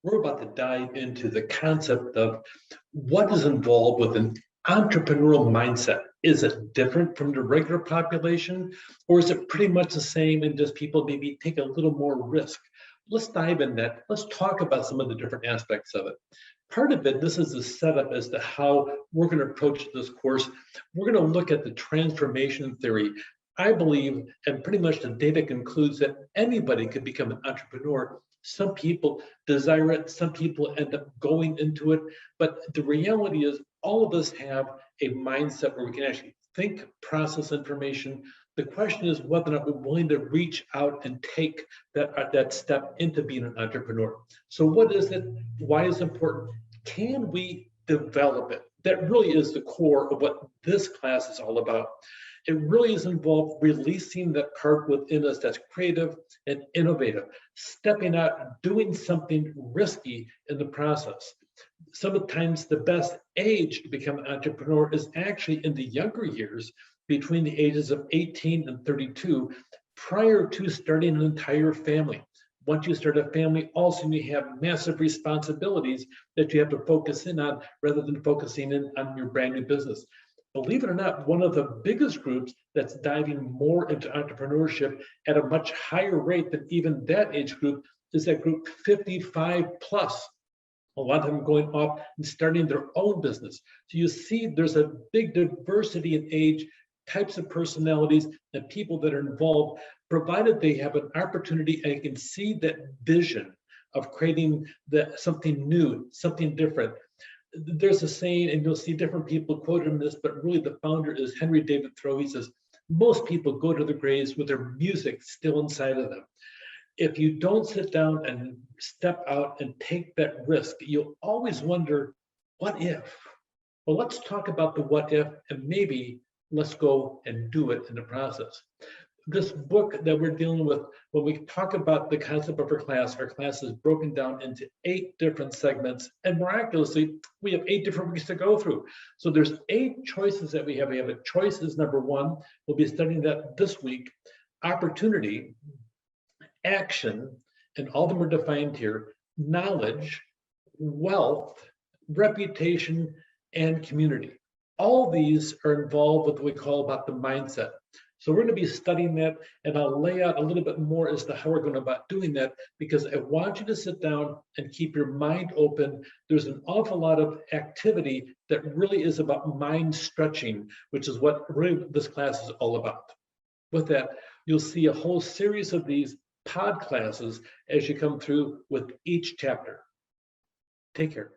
We're about to dive into the concept of what is involved with an entrepreneurial mindset. Is it different from the regular population, or is it pretty much the same and just people maybe take a little more risk? Let's dive in that. Let's talk about some of the different aspects of it. Part of it, this is the setup as to how we're going to approach this course. We're going to look at the transformation theory. I believe, and pretty much the data concludes that anybody could become an entrepreneur. Some people desire it, some people end up going into it, but the reality is all of us have a mindset where we can actually think, process information. The question is whether or not we're willing to reach out and take that step into being an entrepreneur. So what is it? Why is it important? Can we develop it? That really is the core of what this class is all about. It really is involved releasing that part within us that's creative and innovative, stepping out, doing something risky in the process. Sometimes the best age to become an entrepreneur is actually in the younger years, between the ages of 18 and 32, prior to starting an entire family. Once you start a family, also you have massive responsibilities that you have to focus in on rather than focusing in on your brand new business. Believe it or not, one of the biggest groups that's diving more into entrepreneurship at a much higher rate than even that age group is that group 55 plus. A lot of them going off and starting their own business. So you see there's a big diversity in age, types of personalities, and people that are involved, provided they have an opportunity and can see that vision of creating something new, something different. There's a saying, and you'll see different people quote in this, but really the founder is Henry David Thoreau. He says, most people go to the graves with their music still inside of them. If you don't sit down and step out and take that risk, you'll always wonder, what if? Well, let's talk about the what if, and maybe let's go and do it in the process. This book that we're dealing with, when we talk about the concept of our class is broken down into 8 different segments, and miraculously, we have 8 different weeks to go through. So there's 8 choices that we have. We have a choice is number 1. We'll be studying that this week. Opportunity, action, and all of them are defined here, knowledge, wealth, reputation, and community. All these are involved with what we call about the mindset. So we're going to be studying that, and I'll lay out a little bit more as to how we're going about doing that, because I want you to sit down and keep your mind open. There's an awful lot of activity that really is about mind stretching, which is what really this class is all about. With that, you'll see a whole series of these pod classes as you come through with each chapter. Take care.